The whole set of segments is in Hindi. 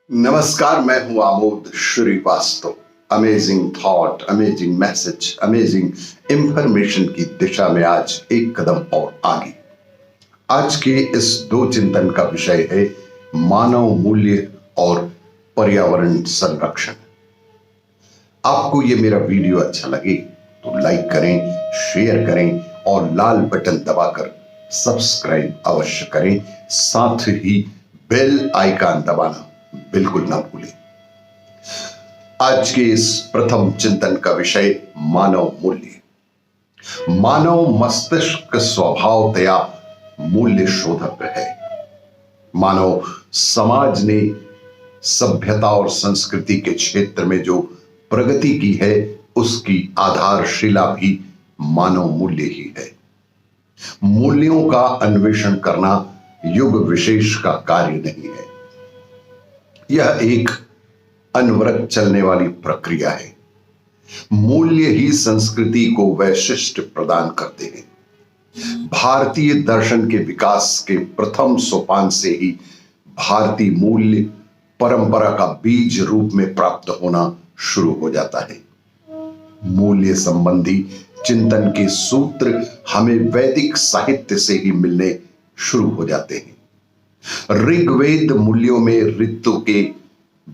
नमस्कार, मैं हूं Amod Srivastava. Amazing thought, amazing message, amazing information की दिशा में आज एक कदम और आगे। आज के इस दो चिंतन का विषय है मानव मूल्य और पर्यावरण संरक्षण। आपको ये मेरा वीडियो अच्छा लगे तो लाइक करें, शेयर करें और लाल बटन दबाकर सब्सक्राइब अवश्य करें। साथ ही बेल आइकन दबाना बिल्कुल ना भूलें। आज के इस प्रथम चिंतन का विषय मानव मूल्य। मानव मस्तिष्क स्वभावतया मूल्य शोधक है। मानव समाज ने सभ्यता और संस्कृति के क्षेत्र में जो प्रगति की है उसकी आधारशिला भी मानव मूल्य ही है। मूल्यों का अन्वेषण करना युग विशेष का कार्य नहीं है, यह एक अनवरत चलने वाली प्रक्रिया है। मूल्य ही संस्कृति को वैशिष्ट्य प्रदान करते हैं। भारतीय दर्शन के विकास के प्रथम सोपान से ही भारतीय मूल्य परंपरा का बीज रूप में प्राप्त होना शुरू हो जाता है। मूल्य संबंधी चिंतन के सूत्र हमें वैदिक साहित्य से ही मिलने शुरू हो जाते हैं। ऋग्वेद मूल्यों में ऋतु के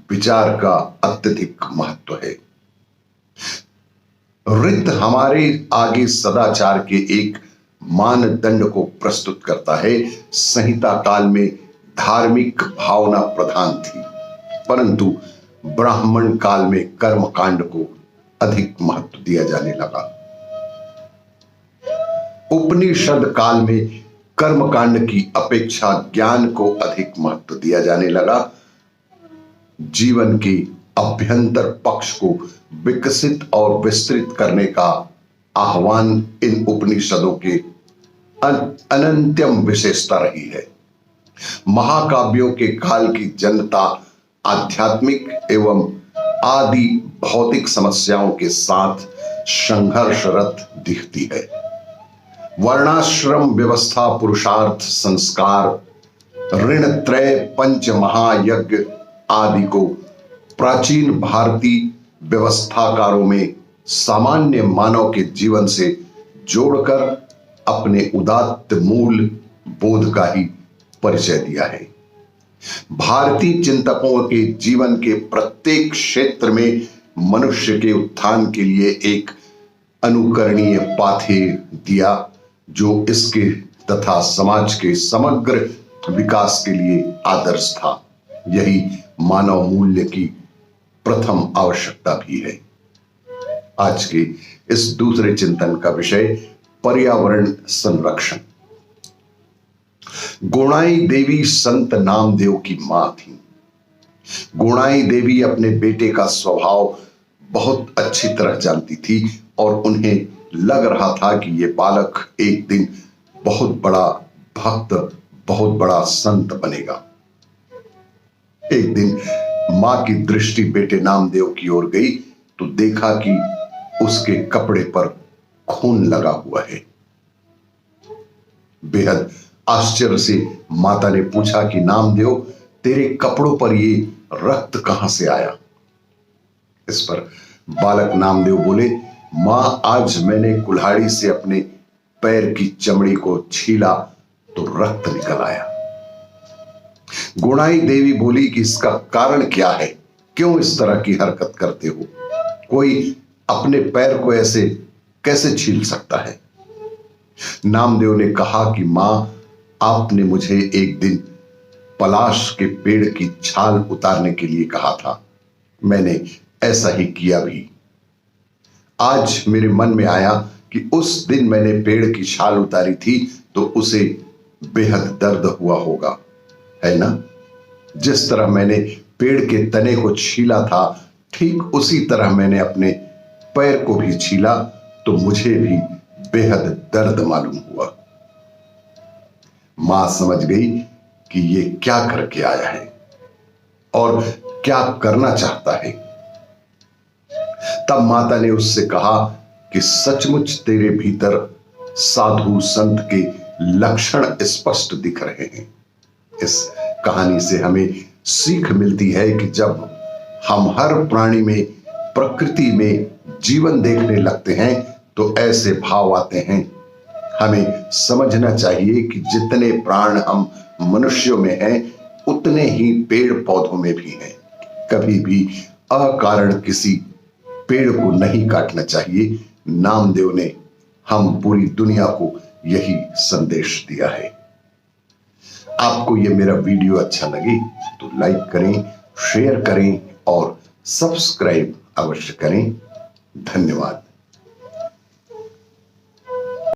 विचार का अत्यधिक महत्व है। ऋत हमारे आगे सदाचार के एक मानदंड को प्रस्तुत करता है। संहिता काल में धार्मिक भावना प्रधान थी, परंतु ब्राह्मण काल में कर्मकांड को अधिक महत्व दिया जाने लगा। उपनिषद काल में कर्मकांड की अपेक्षा ज्ञान को अधिक महत्व दिया जाने लगा। जीवन के अभ्यंतर पक्ष को विकसित और विस्तृत करने का आह्वान इन उपनिषदों के अनंत्यम विशेषता रही है। महाकाव्यों के काल की जनता आध्यात्मिक एवं आदि भौतिक समस्याओं के साथ संघर्षरत दिखती है। वर्णाश्रम व्यवस्था, पुरुषार्थ, संस्कार, ऋण त्रय, पंच महायज्ञ आदि को प्राचीन भारतीय व्यवस्थाकारों में सामान्य मानव के जीवन से जोड़कर अपने उदात्त मूल बोध का ही परिचय दिया है। भारतीय चिंतकों के जीवन के प्रत्येक क्षेत्र में मनुष्य के उत्थान के लिए एक अनुकरणीय पाथेय दिया, जो इसके तथा समाज के समग्र विकास के लिए आदर्श था। यही मानव मूल्य की प्रथम आवश्यकता भी है। आज के इस दूसरे चिंतन का विषय पर्यावरण संरक्षण। गोणाई देवी संत नामदेव की मां थी। गोणाई देवी अपने बेटे का स्वभाव बहुत अच्छी तरह जानती थी और उन्हें लग रहा था कि यह बालक एक दिन बहुत बड़ा भक्त, बहुत बड़ा संत बनेगा। एक दिन मां की दृष्टि बेटे नामदेव की ओर गई तो देखा कि उसके कपड़े पर खून लगा हुआ है। बेहद आश्चर्य से माता ने पूछा कि नामदेव, तेरे कपड़ों पर ये रक्त कहां से आया? इस पर बालक नामदेव बोले, मां, आज मैंने कुल्हाड़ी से अपने पैर की चमड़ी को छीला तो रक्त निकल आया। गोणाई देवी बोली कि इसका कारण क्या है? क्यों इस तरह की हरकत करते हो? कोई अपने पैर को ऐसे कैसे छील सकता है? नामदेव ने कहा कि मां, आपने मुझे एक दिन पलाश के पेड़ की छाल उतारने के लिए कहा था। मैंने ऐसा ही किया भी। आज मेरे मन में आया कि उस दिन मैंने पेड़ की छाल उतारी थी तो उसे बेहद दर्द हुआ होगा, है ना? जिस तरह मैंने पेड़ के तने को छीला था, ठीक उसी तरह मैंने अपने पैर को भी छीला तो मुझे भी बेहद दर्द मालूम हुआ। मां समझ गई कि ये क्या करके आया है और क्या करना चाहता है। तब माता ने उससे कहा कि सचमुच तेरे भीतर साधु संत के लक्षण स्पष्ट दिख रहे हैं। इस कहानी से हमें सीख मिलती है कि जब हम हर प्राणी में, प्रकृति में जीवन देखने लगते हैं तो ऐसे भाव आते हैं। हमें समझना चाहिए कि जितने प्राण हम मनुष्यों में हैं उतने ही पेड़ पौधों में भी हैं। कभी भी अकारण किसी पेड़ को नहीं काटना चाहिए। नामदेव ने हम पूरी दुनिया को यही संदेश दिया है। आपको ये मेरा वीडियो अच्छा लगे तो लाइक करें, शेयर करें और सब्सक्राइब अवश्य करें। धन्यवाद।